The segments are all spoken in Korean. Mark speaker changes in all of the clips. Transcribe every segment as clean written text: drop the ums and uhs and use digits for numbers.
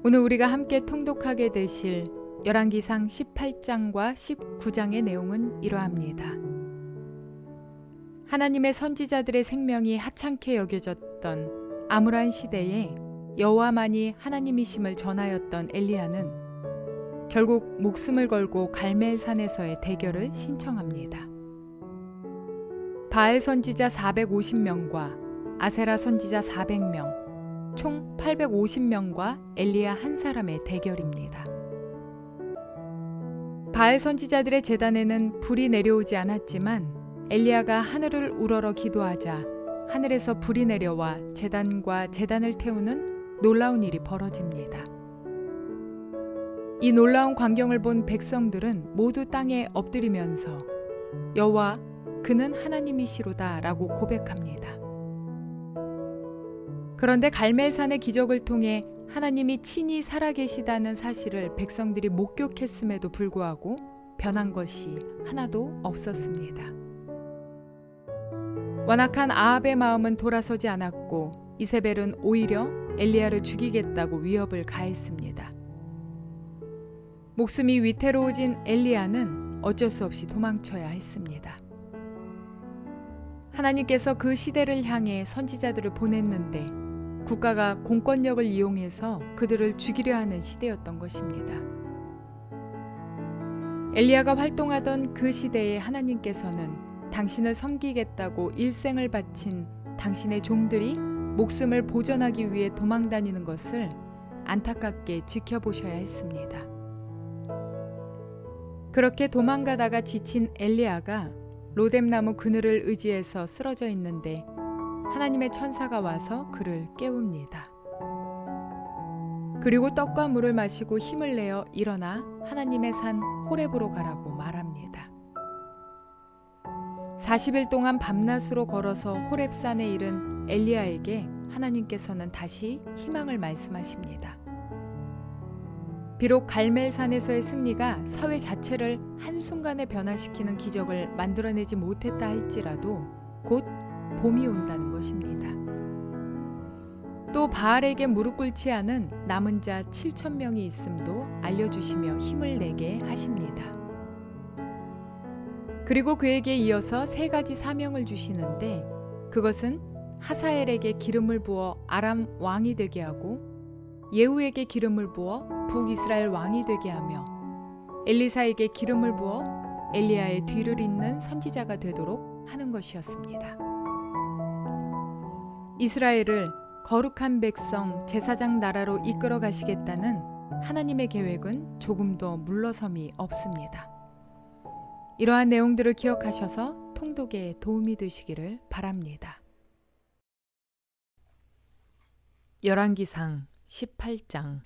Speaker 1: 오늘 우리가 함께 통독하게 되실 열왕기상 18장과 19장의 내용은 이러합니다. 하나님의 선지자들의 생명이 하찮게 여겨졌던 암울한 시대에 여호와만이 하나님이심을 전하였던 엘리야는 결국 목숨을 걸고 갈멜산에서의 대결을 신청합니다. 바알 선지자 450명과 아세라 선지자 400명, 총 850명과 엘리야 한 사람의 대결입니다. 바알 선지자들의 제단에는 불이 내려오지 않았지만 엘리야가 하늘을 우러러 기도하자 하늘에서 불이 내려와 제단과 제단을 태우는 놀라운 일이 벌어집니다. 이 놀라운 광경을 본 백성들은 모두 땅에 엎드리면서 여호와 그는 하나님이시로다 라고 고백합니다. 그런데 갈멜산의 기적을 통해 하나님이 친히 살아계시다는 사실을 백성들이 목격했음에도 불구하고 변한 것이 하나도 없었습니다. 완악한 아합의 마음은 돌아서지 않았고 이세벨은 오히려 엘리야를 죽이겠다고 위협을 가했습니다. 목숨이 위태로워진 엘리야는 어쩔 수 없이 도망쳐야 했습니다. 하나님께서 그 시대를 향해 선지자들을 보냈는데 국가가 공권력을 이용해서 그들을 죽이려 하는 시대였던 것입니다. 엘리야가 활동하던 그 시대에 하나님께서는 당신을 섬기겠다고 일생을 바친 당신의 종들이 목숨을 보전하기 위해 도망다니는 것을 안타깝게 지켜보셔야 했습니다. 그렇게 도망가다가 지친 엘리야가 로뎀나무 그늘을 의지해서 쓰러져 있는데 하나님의 천사가 와서 그를 깨웁니다. 그리고 떡과 물을 마시고 힘을 내어 일어나 하나님의 산 호렙으로 가라고 말합니다. 40일 동안 밤낮으로 걸어서 호렙산에 이른 엘리야에게 하나님께서는 다시 희망을 말씀하십니다. 비록 갈멜산에서의 승리가 사회 자체를 한순간에 변화시키는 기적을 만들어내지 못했다 할지라도 곧 봄이 온다는 것입니다. 또 바알에게 무릎 꿇지 않은 남은 자 7,000명이 있음도 알려주시며 힘을 내게 하십니다. 그리고 그에게 이어서 세 가지 사명을 주시는데 그것은 하사엘에게 기름을 부어 아람 왕이 되게 하고 예후에게 기름을 부어 북이스라엘 왕이 되게 하며 엘리사에게 기름을 부어 엘리야의 뒤를 잇는 선지자가 되도록 하는 것이었습니다. 이스라엘을 거룩한 백성 제사장 나라로 이끌어 가시겠다는 하나님의 계획은 조금도 물러섬이 없습니다. 이러한 내용들을 기억하셔서 통독에 도움이 되시기를 바랍니다. 열왕기상 18장.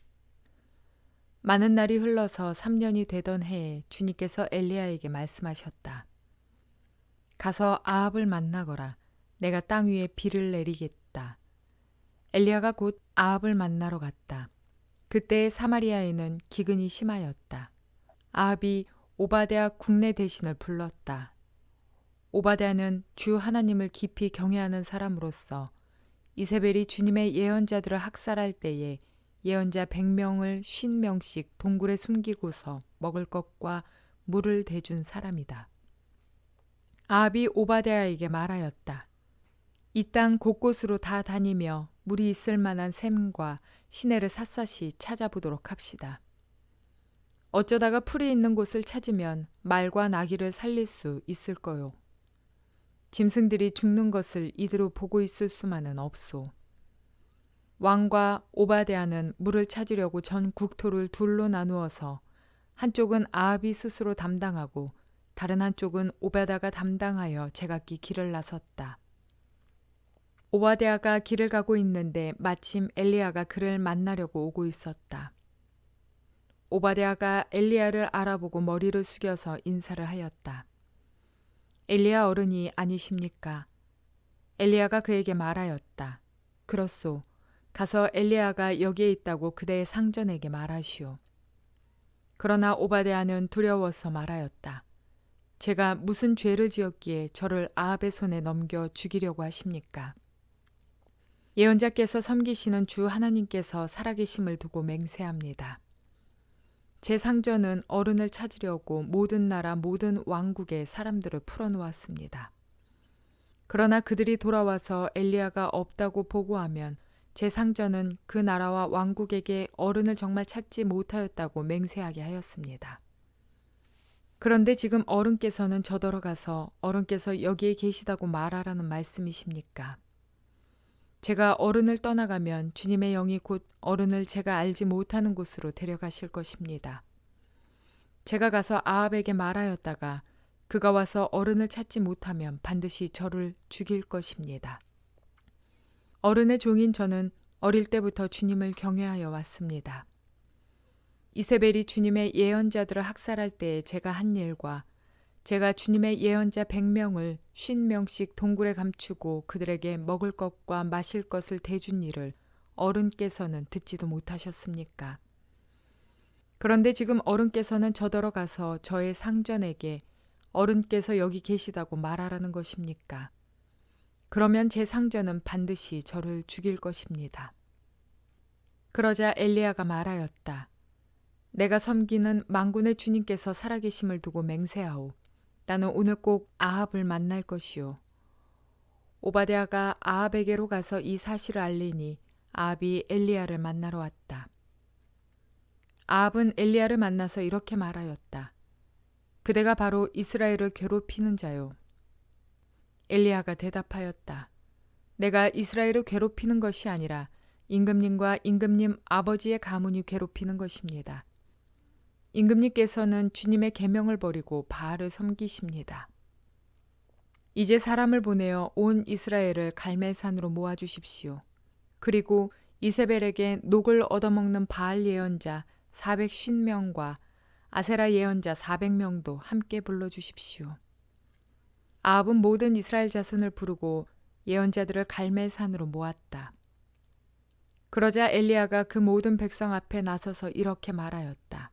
Speaker 1: 많은 날이 흘러서 3년이 되던 해에 주님께서 엘리야에게 말씀하셨다. 가서 아합을 만나거라. 내가 땅 위에 비를 내리겠다. 엘리야가 곧 아합을 만나러 갔다. 그때 사마리아에는 기근이 심하였다. 아합이 오바댜 국내 대신을 불렀다. 오바댜는 주 하나님을 깊이 경외하는 사람으로서 이세벨이 주님의 예언자들을 학살할 때에 예언자 100명을 50명씩 동굴에 숨기고서 먹을 것과 물을 대준 사람이다. 아합이 오바댜에게 말하였다. 이 땅 곳곳으로 다 다니며 물이 있을 만한 샘과 시내를 샅샅이 찾아보도록 합시다. 어쩌다가 풀이 있는 곳을 찾으면 말과 나귀를 살릴 수 있을 거요. 짐승들이 죽는 것을 이대로 보고 있을 수만은 없소. 왕과 오바댜는 물을 찾으려고 전 국토를 둘로 나누어서 한쪽은 아합이 스스로 담당하고 다른 한쪽은 오바댜가 담당하여 제각기 길을 나섰다. 오바댜가 길을 가고 있는데 마침 엘리야가 그를 만나려고 오고 있었다. 오바댜가 엘리야를 알아보고 머리를 숙여서 인사를 하였다. 엘리야 어른이 아니십니까? 엘리야가 그에게 말하였다. 그렇소. 가서 엘리야가 여기에 있다고 그대의 상전에게 말하시오. 그러나 오바댜는 두려워서 말하였다. 제가 무슨 죄를 지었기에 저를 아합의 손에 넘겨 죽이려고 하십니까? 예언자께서 섬기시는 주 하나님께서 살아계심을 두고 맹세합니다. 제 상전은 어른을 찾으려고 모든 나라 모든 왕국의 사람들을 풀어놓았습니다. 그러나 그들이 돌아와서 엘리야가 없다고 보고하면 제 상전은 그 나라와 왕국에게 어른을 정말 찾지 못하였다고 맹세하게 하였습니다. 그런데 지금 어른께서는 저더러 가서 어른께서 여기에 계시다고 말하라는 말씀이십니까? 제가 어른을 떠나가면 주님의 영이 곧 어른을 제가 알지 못하는 곳으로 데려가실 것입니다. 제가 가서 아합에게 말하였다가 그가 와서 어른을 찾지 못하면 반드시 저를 죽일 것입니다. 어른의 종인 저는 어릴 때부터 주님을 경외하여 왔습니다. 이세벨이 주님의 예언자들을 학살할 때에 제가 한 일과 제가 주님의 예언자 100명을 50명씩 동굴에 감추고 그들에게 먹을 것과 마실 것을 대준 일을 어른께서는 듣지도 못하셨습니까? 그런데 지금 어른께서는 저더러 가서 저의 상전에게 어른께서 여기 계시다고 말하라는 것입니까? 그러면 제 상전은 반드시 저를 죽일 것입니다. 그러자 엘리야가 말하였다. 내가 섬기는 만군의 주님께서 살아계심을 두고 맹세하오. 나는 오늘 꼭 아합을 만날 것이요. 오바댜가 아합에게로 가서 이 사실을 알리니 아합이 엘리야를 만나러 왔다. 아합은 엘리야를 만나서 이렇게 말하였다. 그대가 바로 이스라엘을 괴롭히는 자요. 엘리야가 대답하였다. 내가 이스라엘을 괴롭히는 것이 아니라 임금님과 임금님 아버지의 가문이 괴롭히는 것입니다. 임금님께서는 주님의 계명을 버리고 바알을 섬기십니다. 이제 사람을 보내어 온 이스라엘을 갈멜산으로 모아주십시오. 그리고 이세벨에게 녹을 얻어먹는 바알 예언자 450명과 아세라 예언자 400명도 함께 불러주십시오. 아합은 모든 이스라엘 자손을 부르고 예언자들을 갈멜산으로 모았다. 그러자 엘리야가 그 모든 백성 앞에 나서서 이렇게 말하였다.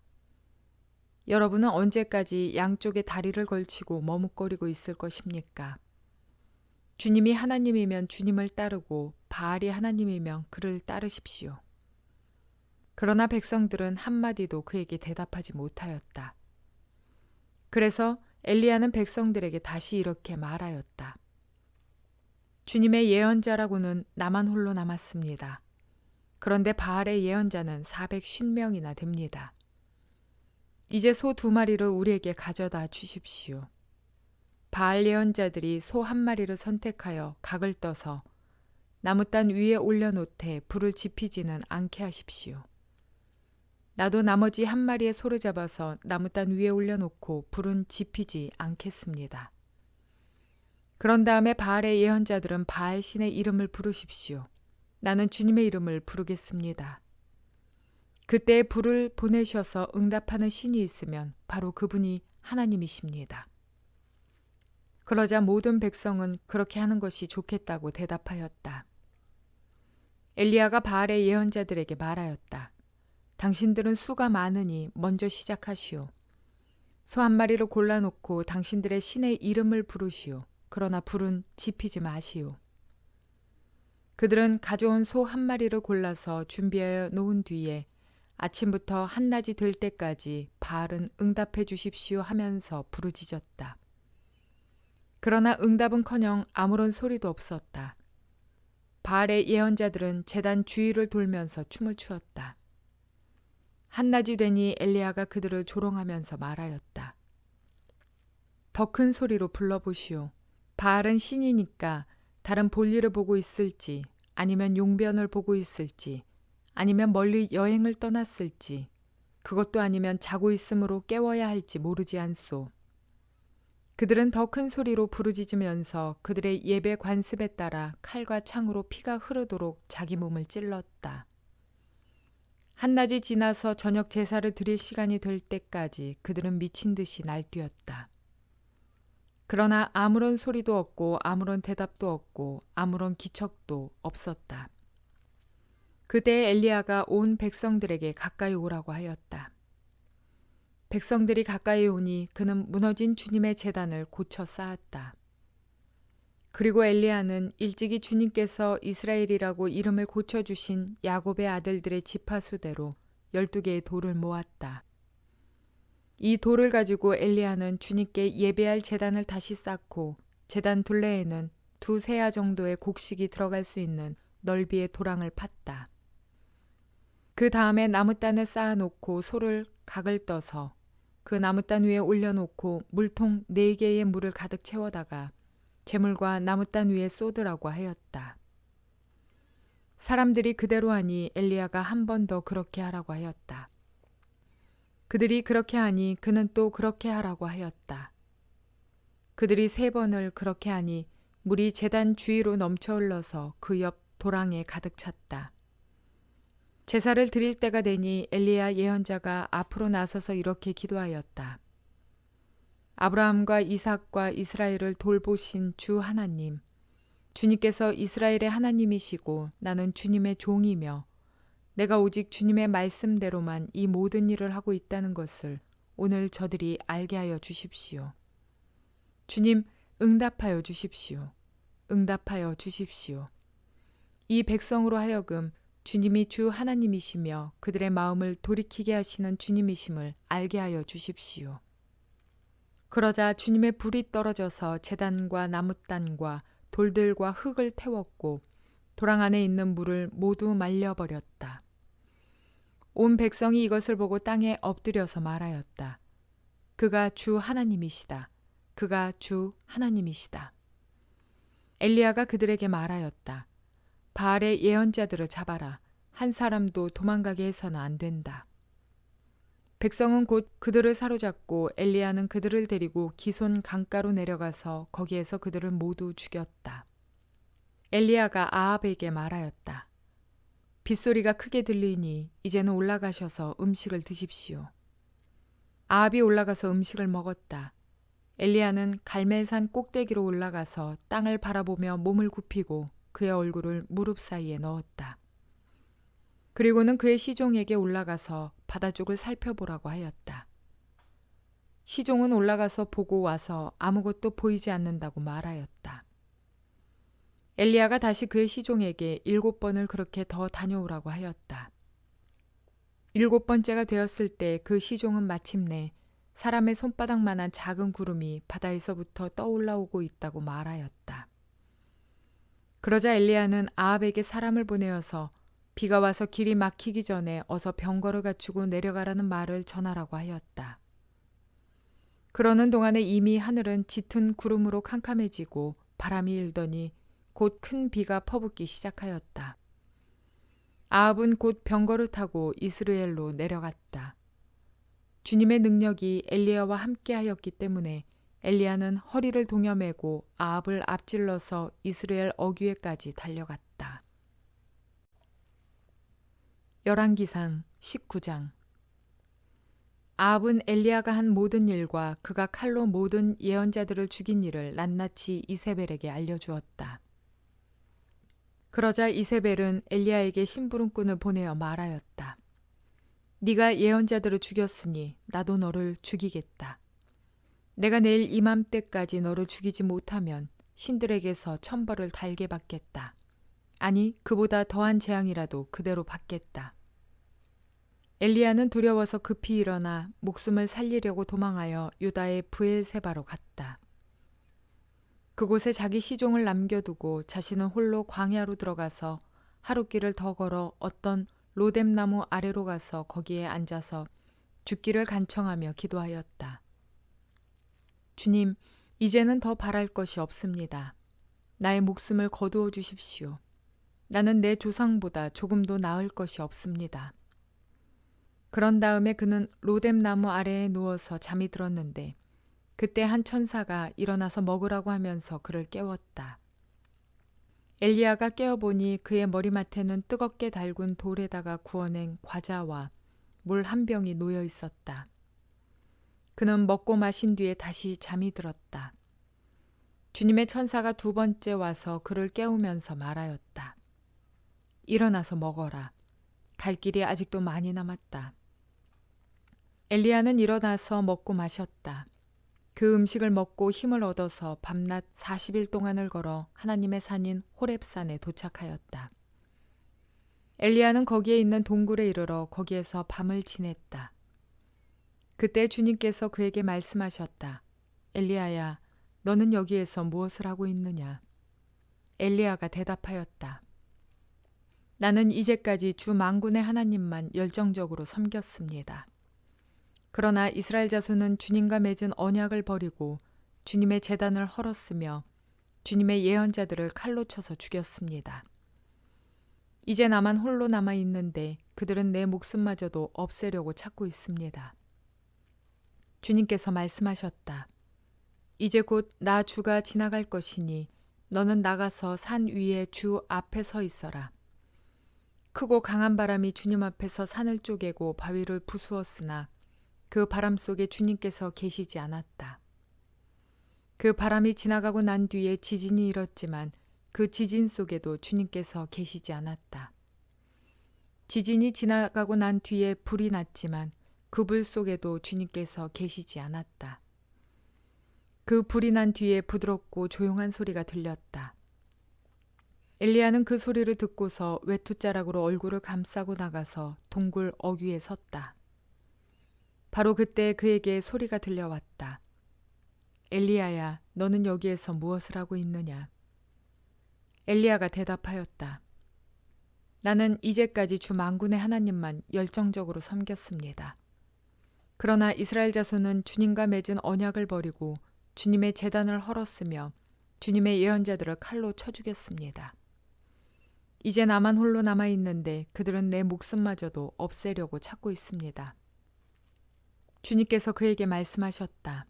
Speaker 1: 여러분은 언제까지 양쪽에 다리를 걸치고 머뭇거리고 있을 것입니까? 주님이 하나님이면 주님을 따르고 바알이 하나님이면 그를 따르십시오. 그러나 백성들은 한마디도 그에게 대답하지 못하였다. 그래서 엘리야는 백성들에게 다시 이렇게 말하였다. 주님의 예언자라고는 나만 홀로 남았습니다. 그런데 바알의 예언자는 450명이나 됩니다. 이제 소 2마리를 우리에게 가져다 주십시오. 바알 예언자들이 소 1마리를 선택하여 각을 떠서 나무단 위에 올려놓되 불을 지피지는 않게 하십시오. 나도 나머지 1마리의 소를 잡아서 나무단 위에 올려놓고 불은 지피지 않겠습니다. 그런 다음에 바알의 예언자들은 바알 신의 이름을 부르십시오. 나는 주님의 이름을 부르겠습니다. 그때 불을 보내셔서 응답하는 신이 있으면 바로 그분이 하나님이십니다. 그러자 모든 백성은 그렇게 하는 것이 좋겠다고 대답하였다. 엘리야가 바알의 예언자들에게 말하였다. 당신들은 수가 많으니 먼저 시작하시오. 소 1마리를 골라놓고 당신들의 신의 이름을 부르시오. 그러나 불은 지피지 마시오. 그들은 가져온 소 1마리를 골라서 준비하여 놓은 뒤에 아침부터 한낮이 될 때까지 바알은 응답해 주십시오 하면서 부르짖었다. 그러나 응답은커녕 아무런 소리도 없었다. 바알의 예언자들은 제단 주위를 돌면서 춤을 추었다. 한낮이 되니 엘리야가 그들을 조롱하면서 말하였다. 더 큰 소리로 불러보시오. 바알은 신이니까 다른 볼일을 보고 있을지 아니면 용변을 보고 있을지 아니면 멀리 여행을 떠났을지 그것도 아니면 자고 있으므로 깨워야 할지 모르지 않소. 그들은 더 큰 소리로 부르짖으면서 그들의 예배 관습에 따라 칼과 창으로 피가 흐르도록 자기 몸을 찔렀다. 한낮이 지나서 저녁 제사를 드릴 시간이 될 때까지 그들은 미친 듯이 날뛰었다. 그러나 아무런 소리도 없고 아무런 대답도 없고 아무런 기척도 없었다. 그때 엘리야가 온 백성들에게 가까이 오라고 하였다. 백성들이 가까이 오니 그는 무너진 주님의 제단을 고쳐 쌓았다. 그리고 엘리야는 일찍이 주님께서 이스라엘이라고 이름을 고쳐주신 야곱의 아들들의 지파수대로 12개의 돌을 모았다. 이 돌을 가지고 엘리야는 주님께 예배할 제단을 다시 쌓고 제단 둘레에는 2세아 정도의 곡식이 들어갈 수 있는 넓이의 도랑을 팠다. 그 다음에 나무단을 쌓아놓고 소를 각을 떠서 그 나무단 위에 올려놓고 물통 4개의 물을 가득 채워다가 재물과 나무단 위에 쏟으라고 하였다. 사람들이 그대로 하니 엘리야가 한 번 더 그렇게 하라고 하였다. 그들이 그렇게 하니 그는 또 그렇게 하라고 하였다. 그들이 3번을 그렇게 하니 물이 제단 주위로 넘쳐 흘러서 그 옆 도랑에 가득 찼다. 제사를 드릴 때가 되니 엘리야 예언자가 앞으로 나서서 이렇게 기도하였다. 아브라함과 이삭과 이스라엘을 돌보신 주 하나님, 주님께서 이스라엘의 하나님이시고 나는 주님의 종이며 내가 오직 주님의 말씀대로만 이 모든 일을 하고 있다는 것을 오늘 저들이 알게 하여 주십시오. 주님, 응답하여 주십시오. 응답하여 주십시오. 이 백성으로 하여금 주님이 주 하나님이시며 그들의 마음을 돌이키게 하시는 주님이심을 알게 하여 주십시오. 그러자 주님의 불이 떨어져서 제단과 나무단과 돌들과 흙을 태웠고 도랑 안에 있는 물을 모두 말려버렸다. 온 백성이 이것을 보고 땅에 엎드려서 말하였다. 그가 주 하나님이시다. 그가 주 하나님이시다. 엘리야가 그들에게 말하였다. 바알의 예언자들을 잡아라. 한 사람도 도망가게 해서는 안 된다. 백성은 곧 그들을 사로잡고 엘리야는 그들을 데리고 기손 강가로 내려가서 거기에서 그들을 모두 죽였다. 엘리야가 아합에게 말하였다. 빗소리가 크게 들리니 이제는 올라가셔서 음식을 드십시오. 아합이 올라가서 음식을 먹었다. 엘리야는 갈멜산 꼭대기로 올라가서 땅을 바라보며 몸을 굽히고 그의 얼굴을 무릎 사이에 넣었다. 그리고는 그의 시종에게 올라가서 바다 쪽을 살펴보라고 하였다. 시종은 올라가서 보고 와서 아무것도 보이지 않는다고 말하였다. 엘리야가 다시 그의 시종에게 7번을 그렇게 더 다녀오라고 하였다. 7번째가 되었을 때 그 시종은 마침내 사람의 손바닥만한 작은 구름이 바다에서부터 떠올라오고 있다고 말하였다. 그러자 엘리야는 아합에게 사람을 보내어서 비가 와서 길이 막히기 전에 어서 병거를 갖추고 내려가라는 말을 전하라고 하였다. 그러는 동안에 이미 하늘은 짙은 구름으로 캄캄해지고 바람이 일더니 곧 큰 비가 퍼붓기 시작하였다. 아합은 곧 병거를 타고 이스라엘로 내려갔다. 주님의 능력이 엘리야와 함께하였기 때문에 엘리야는 허리를 동여매고 아합을 앞질러서 이스라엘 어귀에까지 달려갔다. 열왕기상 19장. 아합은 엘리야가 한 모든 일과 그가 칼로 모든 예언자들을 죽인 일을 낱낱이 이세벨에게 알려주었다. 그러자 이세벨은 엘리야에게 심부름꾼을 보내어 말하였다. 네가 예언자들을 죽였으니 나도 너를 죽이겠다. 내가 내일 이맘때까지 너를 죽이지 못하면 신들에게서 천벌을 달게 받겠다. 아니, 그보다 더한 재앙이라도 그대로 받겠다. 엘리야는 두려워서 급히 일어나 목숨을 살리려고 도망하여 유다의 브엘세바로 갔다. 그곳에 자기 시종을 남겨두고 자신은 홀로 광야로 들어가서 하룻길을 더 걸어 어떤 로뎀나무 아래로 가서 거기에 앉아서 죽기를 간청하며 기도하였다. 주님, 이제는 더 바랄 것이 없습니다. 나의 목숨을 거두어 주십시오. 나는 내 조상보다 조금도 나을 것이 없습니다. 그런 다음에 그는 로뎀나무 아래에 누워서 잠이 들었는데 그때 한 천사가 일어나서 먹으라고 하면서 그를 깨웠다. 엘리야가 깨어보니 그의 머리맡에는 뜨겁게 달군 돌에다가 구워낸 과자와 물 한 병이 놓여 있었다. 그는 먹고 마신 뒤에 다시 잠이 들었다. 주님의 천사가 2번째 와서 그를 깨우면서 말하였다. 일어나서 먹어라. 갈 길이 아직도 많이 남았다. 엘리야는 일어나서 먹고 마셨다. 그 음식을 먹고 힘을 얻어서 밤낮 40일 동안을 걸어 하나님의 산인 호렙산에 도착하였다. 엘리야는 거기에 있는 동굴에 이르러 거기에서 밤을 지냈다. 그때 주님께서 그에게 말씀하셨다. 엘리야야, 너는 여기에서 무엇을 하고 있느냐? 엘리야가 대답하였다. 나는 이제까지 주 만군의 하나님만 열정적으로 섬겼습니다. 그러나 이스라엘 자손은 주님과 맺은 언약을 버리고 주님의 제단을 헐었으며 주님의 예언자들을 칼로 쳐서 죽였습니다. 이제 나만 홀로 남아 있는데 그들은 내 목숨마저도 없애려고 찾고 있습니다. 주님께서 말씀하셨다. 이제 곧 나 주가 지나갈 것이니 너는 나가서 산 위에 주 앞에 서 있어라. 크고 강한 바람이 주님 앞에서 산을 쪼개고 바위를 부수었으나 그 바람 속에 주님께서 계시지 않았다. 그 바람이 지나가고 난 뒤에 지진이 일었지만 그 지진 속에도 주님께서 계시지 않았다. 지진이 지나가고 난 뒤에 불이 났지만 그 불 속에도 주님께서 계시지 않았다. 그 불이 난 뒤에 부드럽고 조용한 소리가 들렸다. 엘리야는 그 소리를 듣고서 외투자락으로 얼굴을 감싸고 나가서 동굴 어귀에 섰다. 바로 그때 그에게 소리가 들려왔다. 엘리야야, 너는 여기에서 무엇을 하고 있느냐? 엘리야가 대답하였다. 나는 이제까지 주 만군의 하나님만 열정적으로 섬겼습니다. 그러나 이스라엘 자손은 주님과 맺은 언약을 버리고 주님의 제단을 헐었으며 주님의 예언자들을 칼로 쳐 죽였습니다. 이제 나만 홀로 남아 있는데 그들은 내 목숨마저도 없애려고 찾고 있습니다. 주님께서 그에게 말씀하셨다.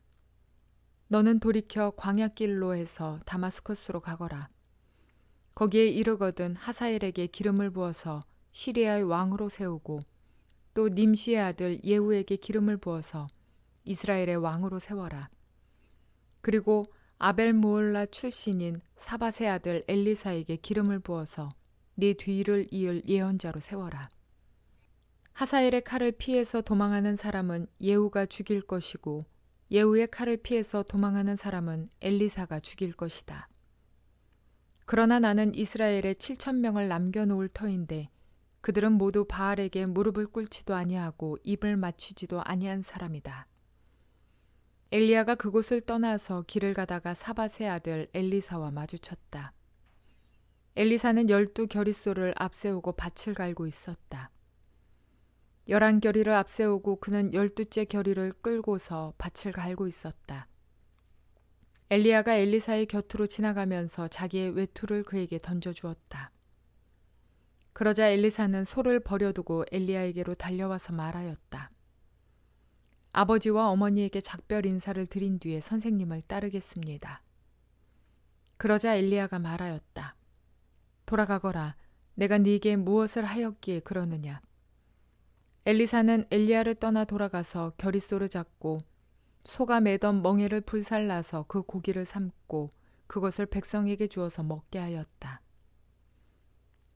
Speaker 1: 너는 돌이켜 광야길로 해서 다마스커스로 가거라. 거기에 이르거든 하사엘에게 기름을 부어서 시리아의 왕으로 세우고 또 님시의 아들 예후에게 기름을 부어서 이스라엘의 왕으로 세워라. 그리고 아벨 모올라 출신인 사밧의 아들 엘리사에게 기름을 부어서 네 뒤를 이을 예언자로 세워라. 하사엘의 칼을 피해서 도망하는 사람은 예후가 죽일 것이고 예후의 칼을 피해서 도망하는 사람은 엘리사가 죽일 것이다. 그러나 나는 이스라엘에 7,000명을 남겨놓을 터인데 그들은 모두 바알에게 무릎을 꿇지도 아니하고 입을 맞추지도 아니한 사람이다. 엘리야가 그곳을 떠나서 길을 가다가 사밧의 아들 엘리사와 마주쳤다. 엘리사는 12겨릿소를 앞세우고 밭을 갈고 있었다. 11겨리를 앞세우고 그는 12째 겨리를 끌고서 밭을 갈고 있었다. 엘리야가 엘리사의 곁으로 지나가면서 자기의 외투를 그에게 던져주었다. 그러자 엘리사는 소를 버려두고 엘리야에게로 달려와서 말하였다. 아버지와 어머니에게 작별 인사를 드린 뒤에 선생님을 따르겠습니다. 그러자 엘리야가 말하였다. 돌아가거라. 내가 네게 무엇을 하였기에 그러느냐. 엘리사는 엘리야를 떠나 돌아가서 겨릿소를 잡고 소가 매던 멍에를 불살라서 그 고기를 삶고 그것을 백성에게 주어서 먹게 하였다.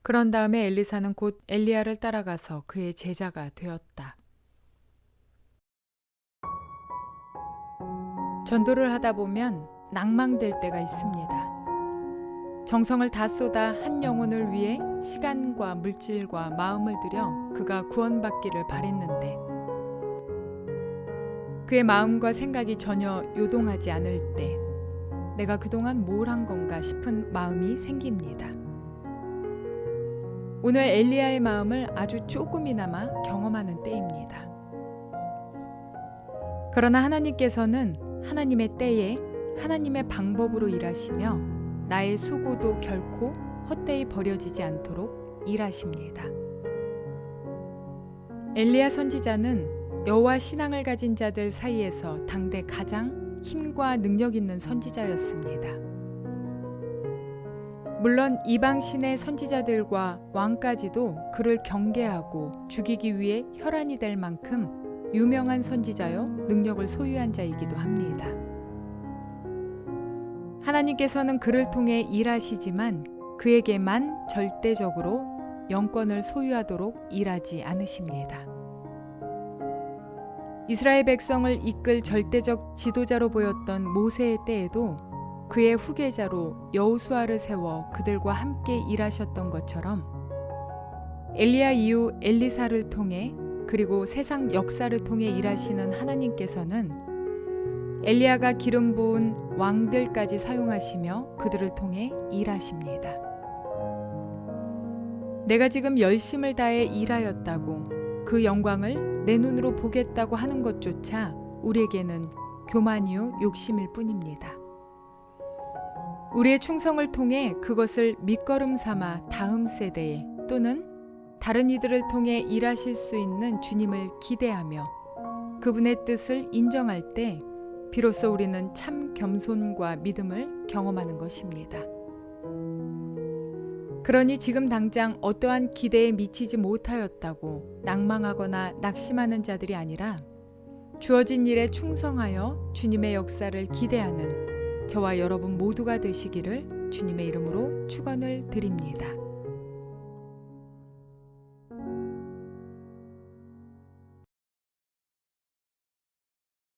Speaker 1: 그런 다음에 엘리사는 곧 엘리야를 따라가서 그의 제자가 되었다. 전도를 하다 보면 낭망될 때가 있습니다. 정성을 다 쏟아 한 영혼을 위해 시간과 물질과 마음을 들여 그가 구원받기를 바랬는데 그의 마음과 생각이 전혀 요동하지 않을 때 내가 그동안 뭘 한 건가 싶은 마음이 생깁니다. 오늘 엘리야의 마음을 아주 조금이나마 경험하는 때입니다. 그러나 하나님께서는 하나님의 때에 하나님의 방법으로 일하시며 나의 수고도 결코 헛되이 버려지지 않도록 일하십니다. 엘리야 선지자는 여호와 신앙을 가진 자들 사이에서 당대 가장 힘과 능력 있는 선지자였습니다. 물론 이방 신의 선지자들과 왕까지도 그를 경계하고 죽이기 위해 혈안이 될 만큼 유명한 선지자요 능력을 소유한 자이기도 합니다. 하나님께서는 그를 통해 일하시지만 그에게만 절대적으로 영권을 소유하도록 일하지 않으십니다. 이스라엘 백성을 이끌 절대적 지도자로 보였던 모세의 때에도 그의 후계자로 여호수아를 세워 그들과 함께 일하셨던 것처럼 엘리야 이후 엘리사를 통해 그리고 세상 역사를 통해 일하시는 하나님께서는 엘리야가 기름 부은 왕들까지 사용하시며 그들을 통해 일하십니다. 내가 지금 열심을 다해 일하였다고 그 영광을 내 눈으로 보겠다고 하는 것조차 우리에게는 교만이요 욕심일 뿐입니다. 우리의 충성을 통해 그것을 밑거름 삼아 다음 세대에 또는 다른 이들을 통해 일하실 수 있는 주님을 기대하며 그분의 뜻을 인정할 때 비로소 우리는 참 겸손과 믿음을 경험하는 것입니다. 그러니 지금 당장 어떠한 기대에 미치지 못하였다고 낭망하거나 낙심하는 자들이 아니라 주어진 일에 충성하여 주님의 역사를 기대하는 저와 여러분 모두가 되시기를 주님의 이름으로 축원을 드립니다.